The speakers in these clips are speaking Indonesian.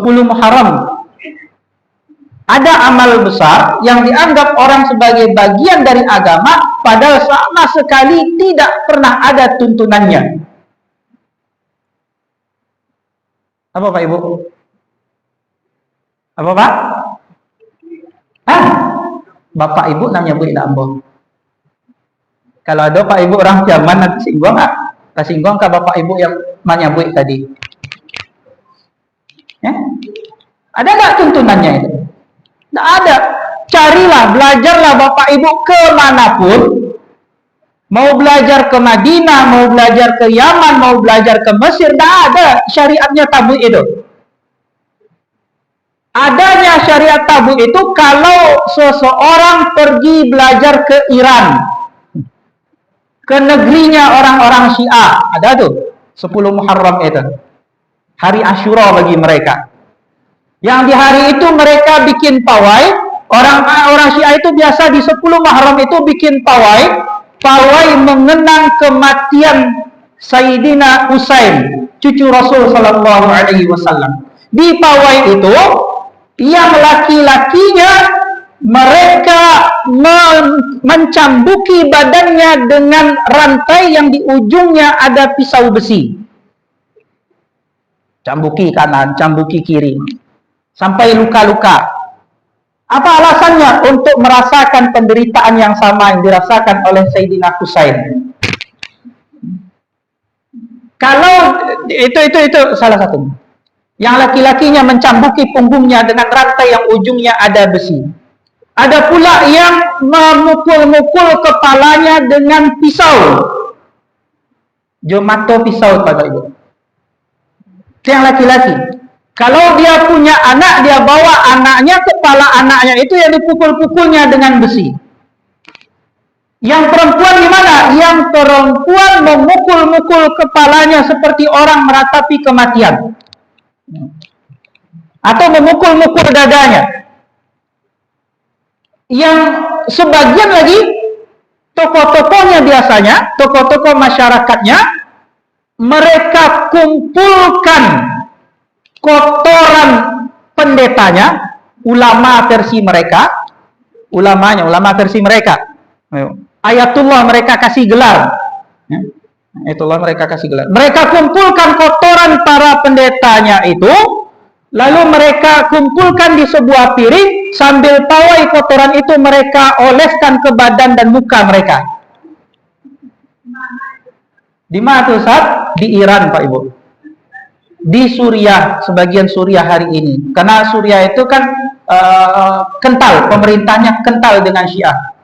Muharram. Ada amal besar yang dianggap orang sebagai bagian dari agama, padahal sama sekali tidak pernah ada tuntunannya. Apa Pak Ibu? Apa Pak? Bapak Ibu nanya Bu tidak ambo. Kalau ada Pak Ibu orang Jerman nanti singgung nggak? Singgung ke Bapak Ibu yang nanya Bu tadi. Ya? Ada nggak tuntunannya itu? Nggak ada. Carilah, belajarlah Bapak Ibu kemanapun. Mau belajar ke Madinah, mau belajar ke Yaman, mau belajar ke Mesir, nggak ada syariatnya tabu itu. Adanya syariat tabu itu kalau seseorang pergi belajar ke Iran, ke negerinya orang-orang Syiah. Ada tuh 10 Muharram itu, hari Asyura bagi mereka. Yang di hari itu mereka bikin pawai. Orang Syiah itu biasa di 10 Muharram itu bikin pawai mengenang kematian Sayyidina Husain, cucu Rasul sallallahu alaihi wasallam. Di pawai itu yang laki-lakinya mereka mencambuki badannya dengan rantai yang di ujungnya ada pisau besi. Cambuki kanan, cambuki kiri, sampai luka-luka. Apa alasannya? Untuk merasakan penderitaan yang sama yang dirasakan oleh Sayyidina Husain. Kalau itu salah satu. Yang laki-lakinya mencambuki punggungnya dengan rantai yang ujungnya ada besi. Ada pula yang memukul-mukul kepalanya dengan pisau. Jomato pisau Bapak Ibu. Itu yang laki-laki. Kalau dia punya anak, dia bawa anaknya, kepala anaknya itu yang dipukul-pukulnya dengan besi. Yang perempuan gimana? Yang perempuan memukul-mukul kepalanya seperti orang meratapi kematian. Atau memukul-mukul dadanya. Yang sebagian lagi, tokoh-tokohnya biasanya, tokoh-tokoh masyarakatnya, mereka kumpulkan kotoran pendetanya, ulama versi mereka, ulama versi mereka, ayatullah mereka kasih gelar, ayatullah mereka kasih gelar. Mereka kumpulkan kotoran para pendetanya itu, lalu mereka kumpulkan di sebuah piring, sambil pawai kotoran itu mereka oleskan ke badan dan muka mereka. Di mana tuh Ustaz? Di Iran Pak Ibu. Di Suriah, sebagian Suriah hari ini. Karena Suriah itu kan kental, pemerintahnya kental dengan Syiah.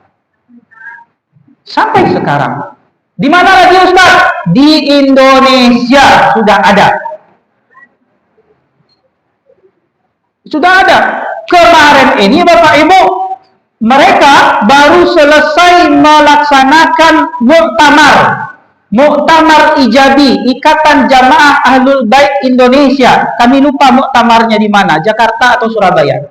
Sampai sekarang. Di mana lagi Ustaz? Di Indonesia sudah ada. Sudah ada. Kemarin ini Bapak Ibu, mereka baru selesai melaksanakan Muktamar Ijabi, Ikatan Jamaah Ahlul Bait Indonesia. Kami lupa muktamarnya di mana, Jakarta atau Surabaya.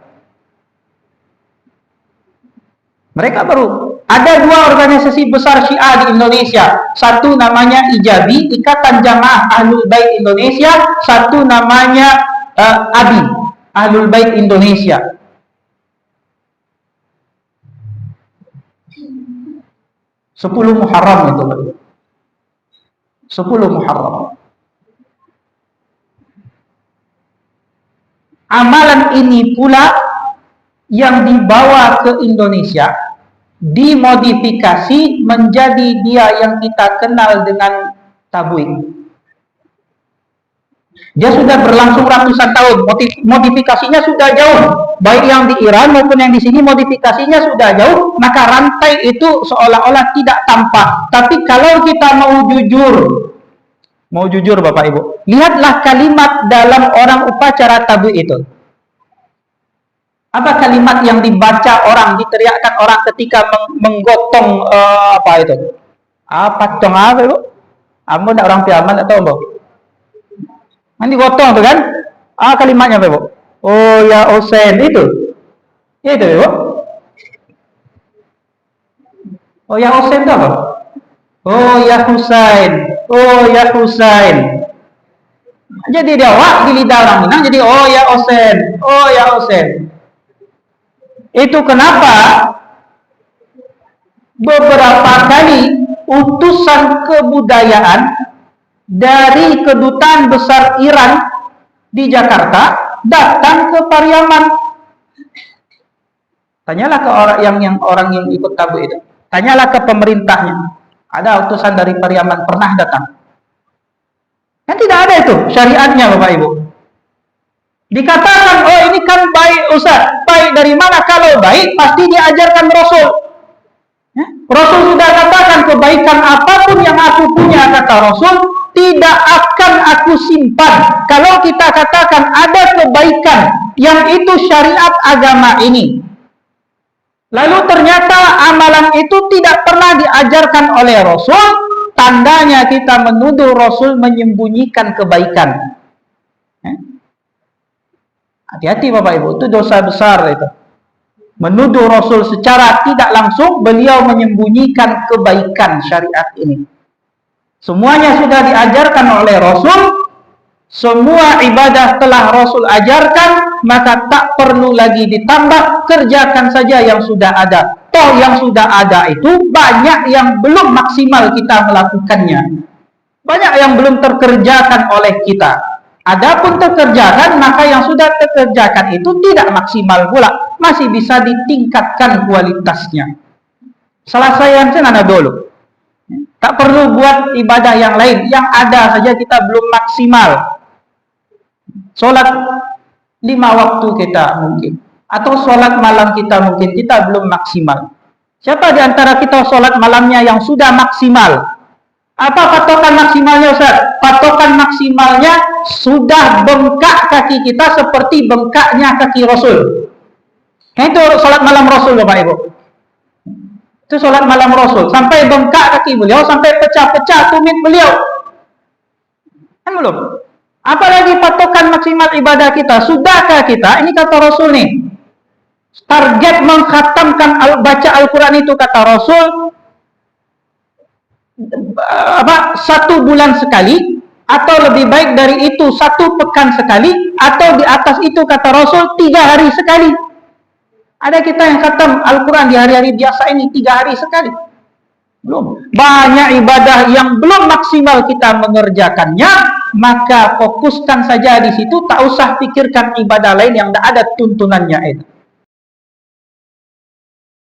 Mereka baru. Ada 2 organisasi besar Syiah di Indonesia. Satu namanya Ijabi, Ikatan Jamaah Ahlul Bait Indonesia. Satu namanya ABI, Ahlul Bait Indonesia. Sepuluh Muharram itu. 10 Muharram. Amalan ini pula yang dibawa ke Indonesia, dimodifikasi menjadi dia yang kita kenal dengan tabligh. Dia sudah berlangsung ratusan tahun, modifikasinya sudah jauh. Baik yang di Iran maupun yang di sini modifikasinya sudah jauh, maka rantai itu seolah-olah tidak tampak. Tapi kalau kita mau jujur Bapak Ibu, lihatlah kalimat dalam orang upacara tabligh itu. Apa kalimat yang dibaca orang, diteriakkan orang ketika menggotong apa itu? Apa dong apa Ibu? Ambo ndak orang Piaman atau Ambo? Nanti gotong tuh kan? Kalimatnya apa Ibu? Oh ya Husain itu. Itu Ibu. Oh ya Husain itu apa? Oh ya Husain. Oh ya Husain. Jadi dia wak di lidah orang Minang, jadi oh ya Osen, oh ya Osen. Itu kenapa beberapa kali utusan kebudayaan dari kedutaan besar Iran di Jakarta datang ke Pariaman. Tanyalah ke orang yang ikut tabu itu. Tanyalah ke pemerintahnya. Ada utusan dari Pariaman pernah datang? Kan tidak ada itu syariatnya, Bapak Ibu. Dikatakan, oh ini kan baik Ustaz. Baik dari mana? Kalau baik pasti diajarkan Rasul. Ya? Rasul sudah katakan kebaikan apapun yang aku punya, kata Rasul, tidak akan aku simpan. Kalau kita katakan ada kebaikan yang itu syariat agama ini, lalu ternyata amalan itu tidak pernah diajarkan oleh Rasul, tandanya kita menuduh Rasul menyembunyikan kebaikan. Hati-hati Bapak Ibu, itu dosa besar itu. Menuduh Rasul secara tidak langsung, beliau menyembunyikan kebaikan syariat ini. Semuanya sudah diajarkan oleh Rasul, semua ibadah telah Rasul ajarkan, maka tak perlu lagi ditambah, kerjakan saja yang sudah ada. Toh yang sudah ada itu banyak yang belum maksimal kita melakukannya. Banyak yang belum terkerjakan oleh kita. Adapun terkerjakan, maka yang sudah terkerjakan itu tidak maksimal pula, masih bisa ditingkatkan kualitasnya. Selesai yang senana dulu. Tak perlu buat ibadah yang lain, yang ada saja kita belum maksimal. Sholat 5 waktu kita mungkin, atau sholat malam kita mungkin, kita belum maksimal. Siapa di antara kita sholat malamnya yang sudah maksimal? Apa patokan maksimalnya Ustaz? Patokan maksimalnya sudah bengkak kaki kita seperti bengkaknya kaki Rasul. Itu sholat malam Rasul Bapak Ibu. Itu sholat malam Rasul. Sampai bengkak kaki beliau, sampai pecah-pecah tumit beliau. Kan belum? Apalagi patokan maksimal ibadah kita. Sudahkah kita? Ini kata Rasul nih. Target mengkhatamkan baca Al-Quran itu kata Rasul 1 bulan sekali, atau lebih baik dari itu 1 pekan sekali, atau di atas itu kata Rasul 3 hari sekali. Ada kita yang khatam Al-Quran di hari-hari biasa ini 3 hari sekali. Belum. Banyak ibadah yang belum maksimal kita mengerjakannya, maka fokuskan saja di situ, tak usah pikirkan ibadah lain yang tidak ada tuntunannya itu.